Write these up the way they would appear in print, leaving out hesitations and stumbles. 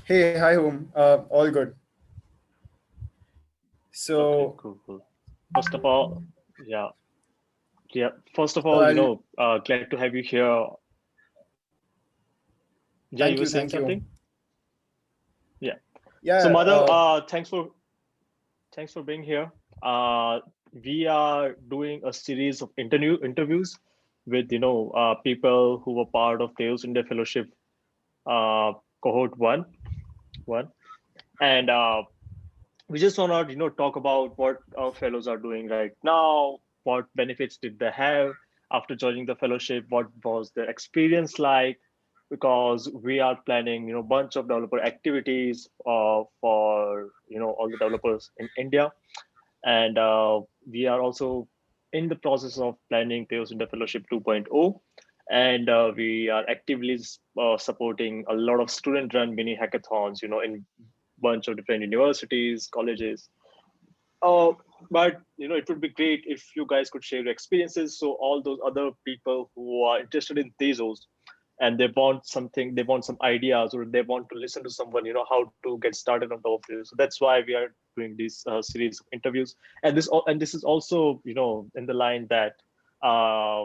Hey, hi, home. All good. Okay, So, cool, cool. First of all, yeah, yeah. First of so all, I'll glad to have you here. Yeah, you were saying thank you. something? Yeah. So, Yeah, Madhav, thanks for being here. Uh, we are doing a series of interviews with people who were part of Tezos India Fellowship cohort one, and we just want to talk about what our fellows are doing right now, what benefits did they have after joining the fellowship, what was their experience like, because we are planning bunch of developer activities for all the developers in India, and we are also in the process of planning Theos India Fellowship 2.0, and we are actively supporting a lot of student-run mini hackathons, in bunch of different universities, colleges. Uh, but it would be great if you guys could share your experiences, so all those other people who are interested in Tezos and they want something, they want some ideas, or they want to listen to someone, how to get started on top of this. So that's why we are doing this series of interviews, and this is also in the line that uh,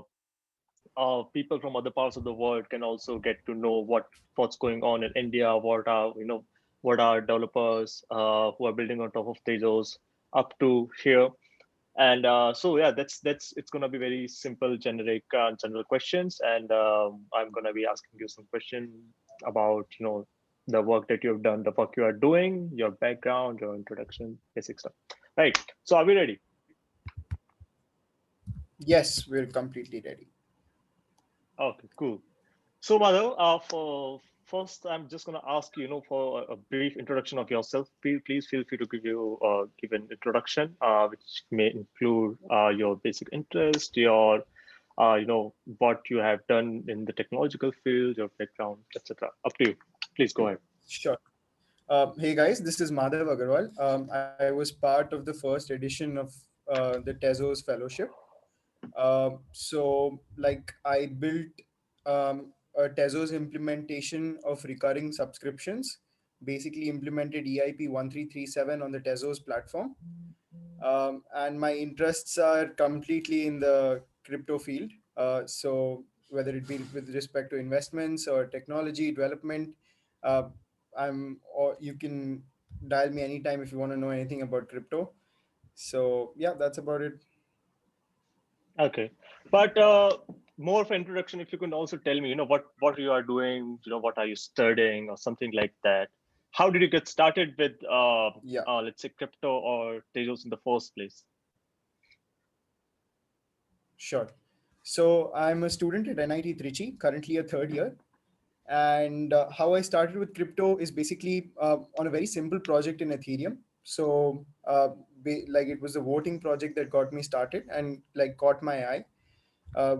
people from other parts of the world can also get to know what's going on in India, what are developers who are building on top of Tezos up to here. And so yeah, that's it's gonna be very simple, generic, general questions, and I'm gonna be asking you some questions about the work that you've done, the work you are doing, your background, your introduction, basic stuff. Right. So are we ready? yes, we're completely ready. Okay, cool. So, Madhav, for first, I'm just going to ask you, for a brief introduction of yourself. Please feel free to give an introduction, which may include your basic interest, your what you have done in the technological field, your background, etc. Up to you. Please go ahead. Sure. Hey guys, this is Madhav Agarwal. I was part of the first edition of the Tezos Fellowship. I built a Tezos implementation of recurring subscriptions, basically implemented EIP 1337 on the Tezos platform. And my interests are completely in the crypto field. So whether it be with respect to investments or technology development, uh, or you can dial me anytime if you want to know anything about crypto. So yeah, that's about it. Okay, but more of an introduction. If you can also tell me, what you are doing, what are you studying, or something like that. How did you get started with, Yeah, let's say, crypto or Tezos in the first place? sure. So I'm a student at NIT Trichy, currently a third year. And how I started with crypto is basically on a very simple project in Ethereum. So like it was a voting project that got me started and like caught my eye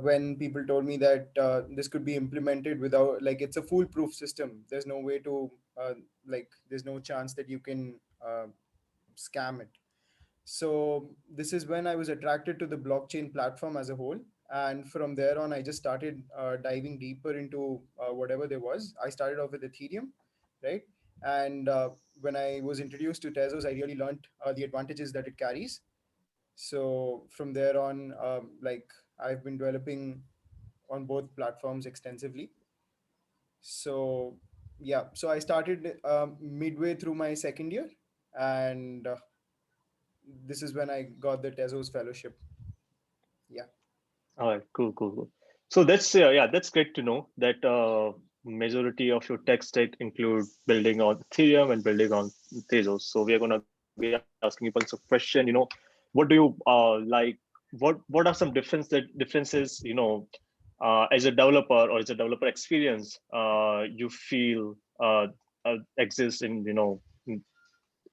when people told me that this could be implemented without, like, it's a foolproof system. There's no way to there's no chance that you can scam it. So this is when I was attracted to the blockchain platform as a whole. And from there on, I just started diving deeper into whatever there was. I started off with Ethereum, right? And when I was introduced to Tezos, I really learned the advantages that it carries. So from there on, I've been developing on both platforms extensively. So yeah, so I started midway through my second year, and this is when I got the Tezos fellowship. Yeah. All right, cool, cool, cool. So that's yeah, that's great to know that majority of your tech stack include building on Ethereum and building on Tezos. So we are going to be asking you bunch of question. What do you like? What are some differences? As a developer or as a developer experience, you feel exists in in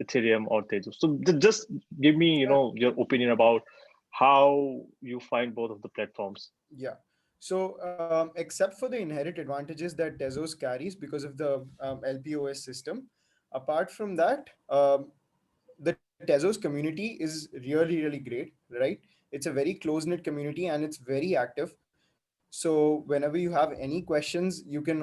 Ethereum or Tezos. So just give me Yeah. your opinion about how you find both of the platforms. Yeah. So, except for the inherent advantages that Tezos carries because of the LPOS system, apart from that, the Tezos community is really, really great, right? It's a very close knit community and it's very active. So, whenever you have any questions, you can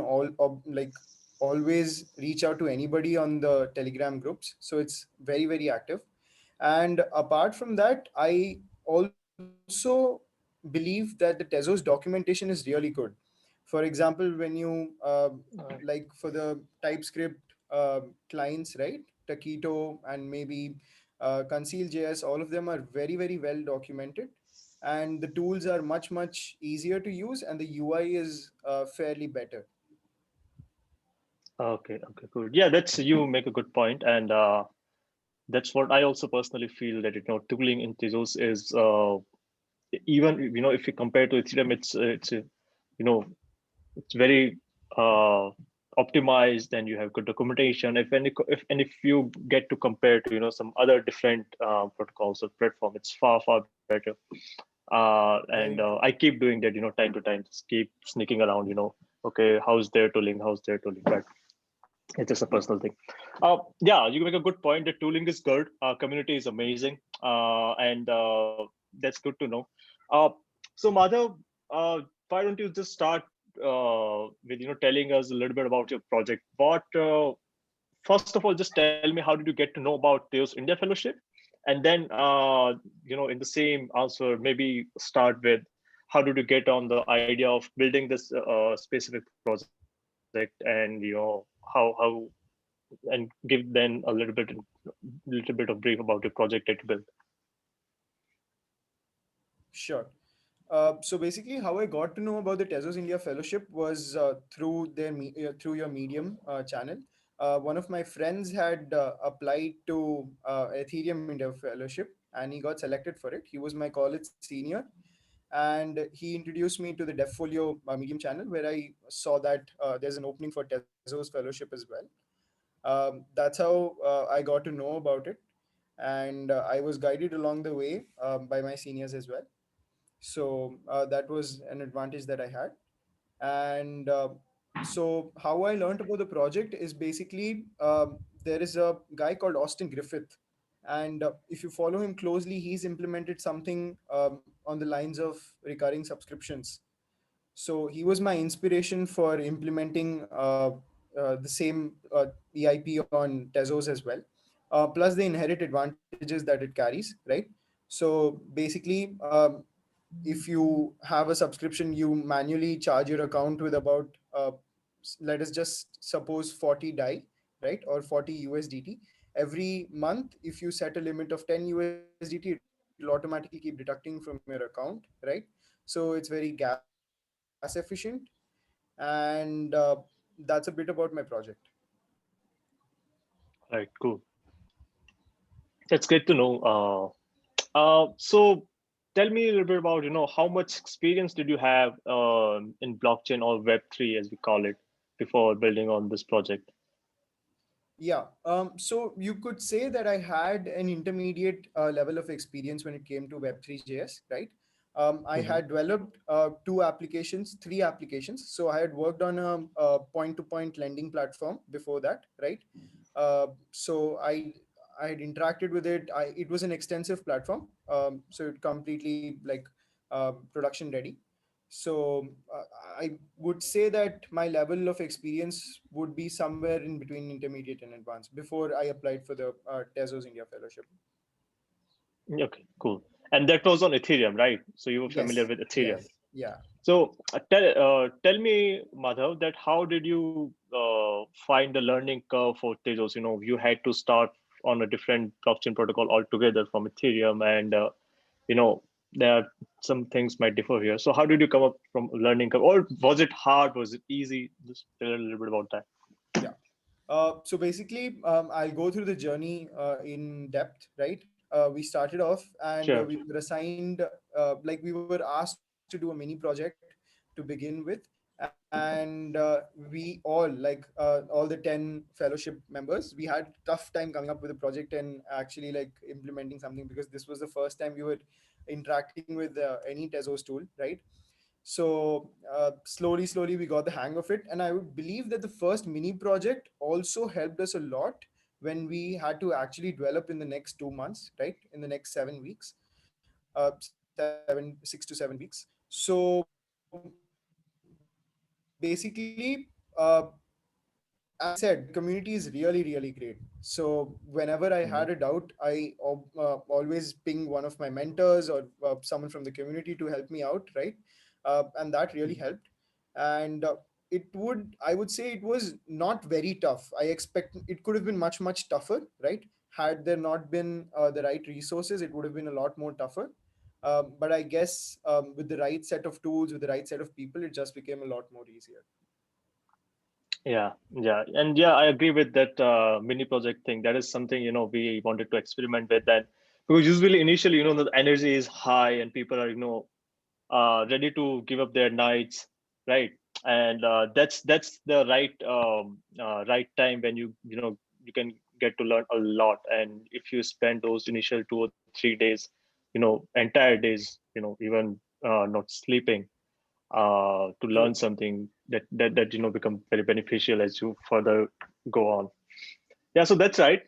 always reach out to anybody on the Telegram groups. So it's very, very active. And apart from that, I also believe that the Tezos documentation is really good. For example, when you Right. like for the TypeScript clients, right? Taquito and maybe Conceal.js, all of them are very, very well documented. And the tools are much, much easier to use, and the UI is fairly better. Okay, okay, good. Yeah, that's you make a good point, and that's what I also personally feel that tooling in Tezos is even if you compare to Ethereum, you know it's very optimized, and you have good documentation. If you get to compare to some other different protocols or platform, it's far better. And Very I true. keep doing that, time to time, just keep sneaking around. Okay, how's their tooling? How's their tooling? Right. It's just a personal thing. Yeah, you make a good point. The tooling is good. Community is amazing, and that's good to know. Uh, so, Madhav, why don't you just start with telling us a little bit about your project? What first of all, just tell me, how did you get to know about Teos India Fellowship, and then in the same answer, maybe start with how did you get on the idea of building this specific project, and how and give then a little bit of brief about your project that you built. Sure. So basically, how I got to know about the Tezos India Fellowship was through your Medium channel. One of my friends had applied to Ethereum India Fellowship, and he got selected for it. He was my college senior, and he introduced me to the Devfolio Medium channel, where I saw that there's an opening for Tezos Fellowship as well. That's how I got to know about it, and I was guided along the way by my seniors as well. So that was an advantage that I had. And so how I learned about the project is basically there is a guy called Austin Griffith, and if you follow him closely, he's implemented something on the lines of recurring subscriptions. So he was my inspiration for implementing the same EIP on Tezos as well. Plus the inherent advantages that it carries, right? So basically, if you have a subscription, you manually charge your account with about let us just suppose 40 DAI, right, or 40 USDT every month. If you set a limit of 10 USDT, it will automatically keep deducting from your account, right? So it's very gas efficient, and that's a bit about my project. Right, cool. That's great to know. So tell me a little bit about how much experience did you have in blockchain or Web3 as we call it before building on this project? Yeah. So you could say that I had an intermediate level of experience when it came to Web3.js, right? I Hmm. had developed three applications. So I had worked on a point-to-point lending platform before that, right? So I had interacted with it. It was an extensive platform, so it completely like production ready. So I would say that my level of experience would be somewhere in between intermediate and advanced before I applied for the Tezos India Fellowship. Okay, cool. And that was on Ethereum, right? So you were familiar Yes, with Ethereum. yes, yeah. So tell me, Madhav, that how did you find the learning curve for Tezos? You had to start on a different blockchain protocol altogether from Ethereum, and you know there are some things might differ here. So how did you come up from learning curve, or was it hard? Was it easy? Just tell a little bit about that. Yeah. So basically, I'll go through the journey in depth, right? We started off and Sure. we were assigned, like we were asked to do a mini project to begin with. And we all, like all the 10 fellowship members, we had tough time coming up with a project and actually like implementing something, because this was the first time we were interacting with any Tezos tool, right? So slowly we got the hang of it, and I would believe that the first mini project also helped us a lot when we had to actually develop in the next 2 months, right, in the next 7 weeks, 6 to 7 weeks. So basically, uh, as I said, the community is really, really great. So whenever I Mhm. had a doubt, always ping one of my mentors or someone from the community to help me out, right? And that really helped. And I would say it was not very tough. I expect it could have been much, much tougher, right? Had there not been the right resources, it would have been a lot more tougher. But I guess with the right set of tools, with the right set of people, it just became a lot more easier. Yeah, yeah, and yeah, I agree with that mini project thing. That is something we wanted to experiment with that, because usually initially the energy is high and people are ready to give up their nights, right? And that's the right time when you can get to learn a lot. And if you spend those initial 2 or 3 days, entire days, even not sleeping, to learn True. something that become very beneficial as you further go on. Yeah, so that's right.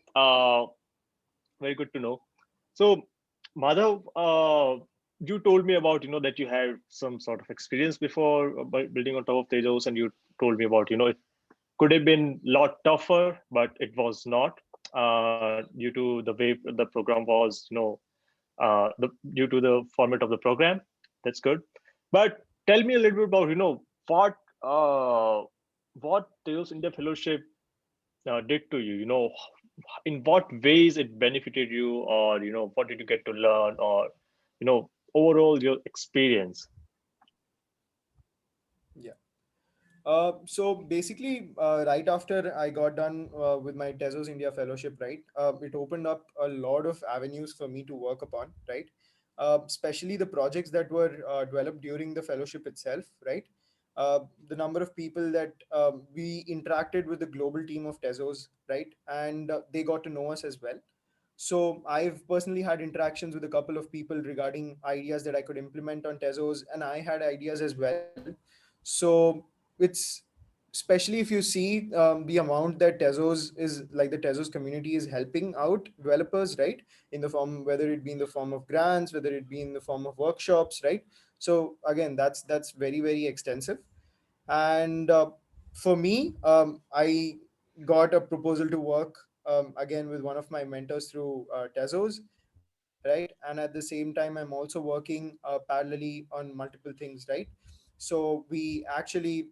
Very good to know. So, Madhav, you told me about that you had some sort of experience before by building on top of Tezos, and you told me about it could have been a lot tougher, but it was not, due to the way the program was, due to the format of the program. That's good. But tell me a little bit about what what Tezos India Fellowship did to you. In what ways it benefited you, or what did you get to learn, or overall your experience. Yeah. So basically, right after I got done with my Tezos India fellowship, right, it opened up a lot of avenues for me to work upon, right? Especially the projects that were developed during the fellowship itself, right? The number of people that we interacted with the global team of Tezos, right? And they got to know us as well. So I've personally had interactions with a couple of people regarding ideas that I could implement on Tezos, and I had ideas as well. So it's, especially if you see the amount that Tezos is like, the Tezos community is helping out developers, right? In the form, whether it be in the form of grants, whether it be in the form of workshops, right? So again, that's very, very extensive. And for me, I got a proposal to work again with one of my mentors through Tezos, right? And at the same time, I'm also working parallelly on multiple things, right? So we actually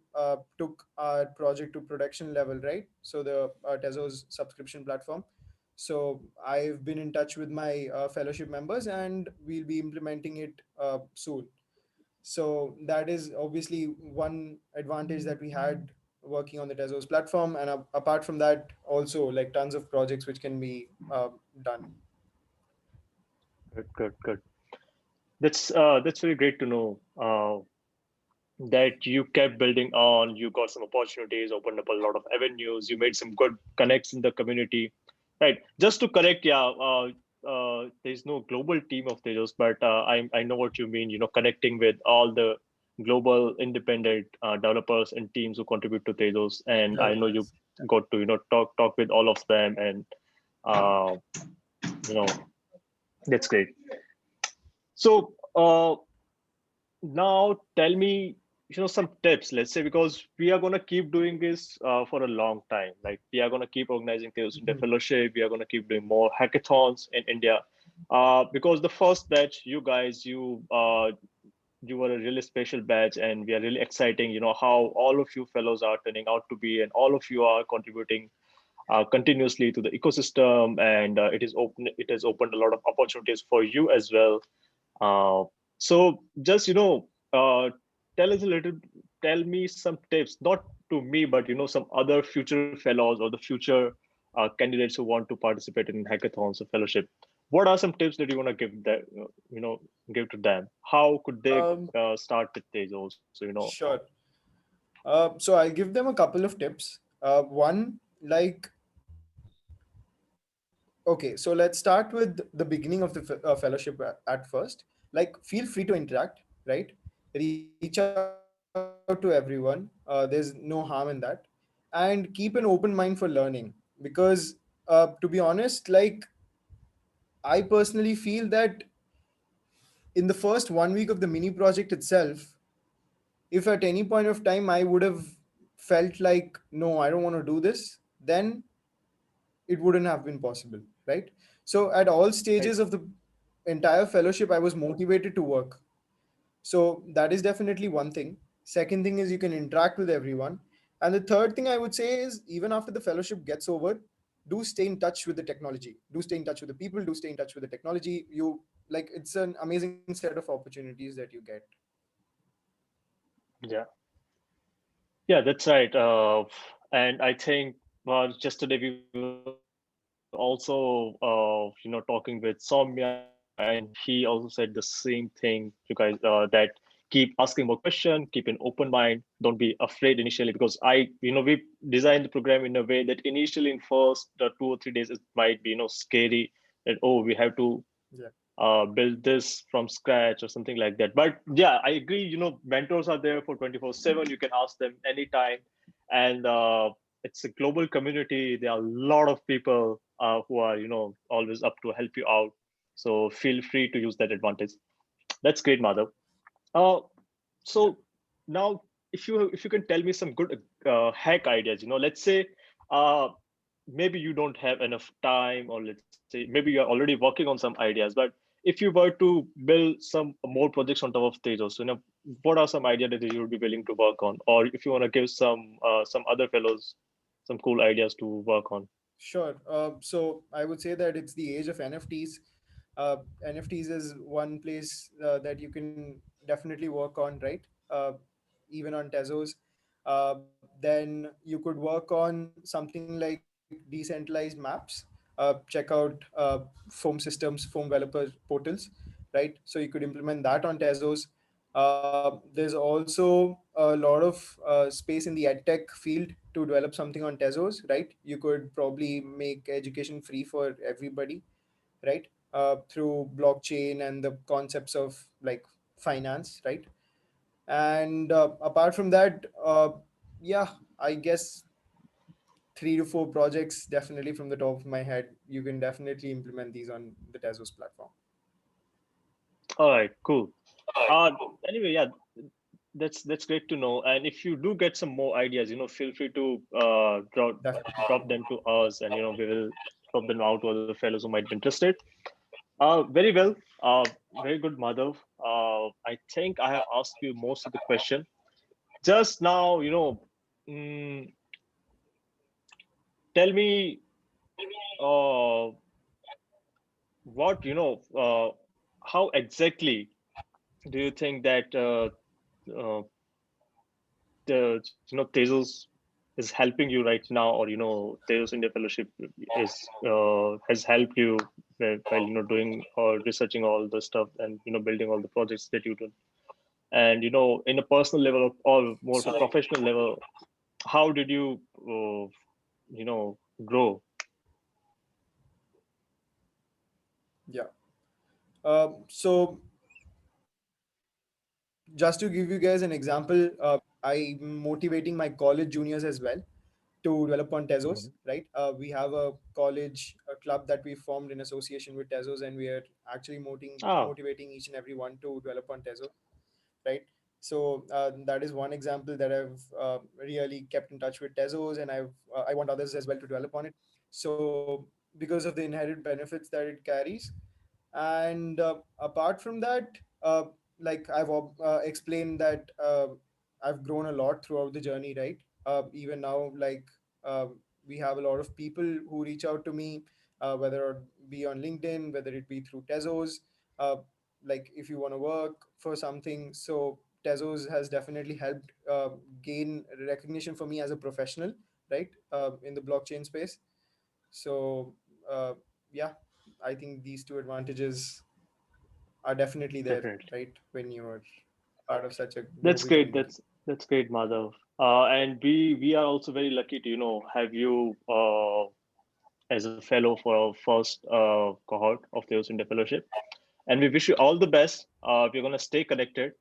took our project to production level, right? So the Tezos subscription platform. So I've been in touch with my fellowship members, and we'll be implementing it soon. So that is obviously one advantage that we had working on the Tezos platform. And apart from that, also like tons of projects which can be done. Good, good, good. That's very great to know. That you kept building on, you got some opportunities, opened up a lot of avenues, you made some good connects in the community, right? Just to correct, yeah, there's no global team of Tejas, but I know what you mean, connecting with all the global independent developers and teams who contribute to Tejas. And I know you Developers. got to talk with all of them, and uh, you know that's great. So now tell me some tips, let's say, because we are going to keep doing this for a long time. Like, we are going to keep organizing Tales India Mhm. Fellowship, we are going to keep doing more hackathons in India, because the first batch, you guys, you were a really special batch, and we are really exciting, how all of you fellows are turning out to be, and all of you are contributing continuously to the ecosystem, and it has opened a lot of opportunities for you as well. So just tell us a little, tell me some tips, not to me, but some other future fellows or the future candidates who want to participate in hackathons or fellowship. What are some tips that you want to give that give to them? How could they Um, start with Tezos? sure. So I'll give them a couple of tips. One, like, okay, so let's start with the beginning of the fellowship at first. Like, feel free to interact, right? Reach out to everyone. There's no harm in that. And keep an open mind for learning. Because to be honest, like, I personally feel that in the first 1 week of the mini project itself, if at any point of time I would have felt like, no, I don't want to do this, then it wouldn't have been possible, right? So at all stages Right. of the entire fellowship, I was motivated to work. So that is definitely one thing. Second thing is you can interact with everyone. And the third thing I would say is, even after the fellowship gets over, do stay in touch with the technology. Do stay in touch with the people. Do stay in touch with the technology. You like it's an amazing set of opportunities that you get. Yeah. Yeah, that's right. And I think yesterday we were also talking with Soumya, and he also said the same thing. You guys that keep asking more question, keep an open mind. Don't be afraid initially, because we designed the program in a way that initially in first 2 or 3 days it might be scary, that oh, we have to Yeah. build this from scratch or something like that. But yeah, I agree. Mentors are there for 24/7. You can ask them anytime, and it's a global community. There are a lot of people who are always up to help you out. So feel free to use that advantage. That's great, Madhav. Uh, Yeah. so now, if you can tell me some good hack ideas, let's say uh, maybe you don't have enough time, or let's say maybe you're already working on some ideas, but if you were to build some more projects on top of Tezos, what are some ideas that you would be willing to work on, or if you want to give some other fellows some cool ideas to work on? Sure. So I would say that it's the age of NFTs. NFTs is one place that you can definitely work on, right? Even on Tezos. Then you could work on something like decentralized maps. Check out foam systems, foam developer portals, right? So you could implement that on Tezos. There's also a lot of space in the edtech field to develop something on Tezos, right? You could probably make education free for everybody, right? Through blockchain and the concepts of like finance, right? And apart from that, yeah, I guess 3 to 4 projects definitely from the top of my head. You can definitely implement these on the Tezos platform. All right, cool. Uh, Anyway, yeah, that's great to know. And if you do get some more ideas, feel free to drop them to us, and we will drop them out to other fellows who might be interested. Very well. Very good, Madhav. I think I have asked you most of the question. Just now, mm, tell me uh, what how exactly do you think that uh, the Tezos is helping you right now, or Tezos India Fellowship is has helped you while doing or researching all the stuff, and building all the projects that you do, and in a personal level or more of a professional level, how did you grow? Yeah. So just to give you guys an example, I'm motivating my college juniors as well to develop on Tezos, Mhm. right? We have a college a club that we formed in association with Tezos, and we are actually Ah, motivating each and every one to develop on Tezos, right? So that is one example that I've really kept in touch with Tezos, and I want others as well to develop on it. So because of the inherent benefits that it carries, and apart from that, like I've explained that I've grown a lot throughout the journey, right? Even now, like uh, we have a lot of people who reach out to me, whether it be on LinkedIn, whether it be through Tezos, uh, like if you want to work for something. So Tezos has definitely helped gain recognition for me as a professional, right, in the blockchain space. So uh, yeah, I think these two advantages are definitely there, definitely. right, when you're part of such a That's global great. community. That's great, Madhav. And we are also very lucky to have you as a fellow for our first cohort of the India Fellowship. And we wish you all the best. We're going to stay connected.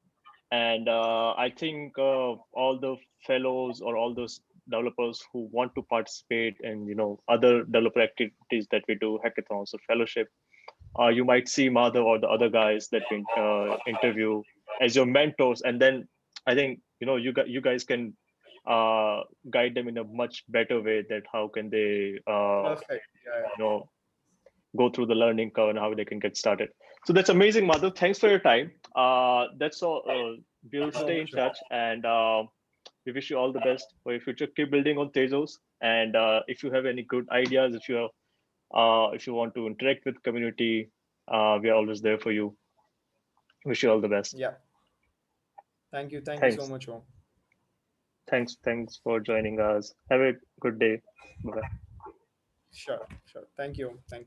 And I think all the fellows or all those developers who want to participate in, other developer activities that we do, hackathons or fellowship, you might see Madhav or the other guys that we interview as your mentors. And then I think, you guys can guide them in a much better way that how can they Perfect. Yeah. you know go through the learning curve and how they can get started. So that's amazing, Madhav. Thanks for your time. That's all. We'll Thank you so stay in much, Om. touch, and we wish you all the best for your future. Keep building on Tezos, and if you have any good ideas, if you want to interact with community, we are always there for you. Wish you all the best. Yeah. Thank you. Thank you so Thanks. much, Om. Thanks for joining us. Have a good day. Bye bye. Sure. Sure. Thank you. Thank you.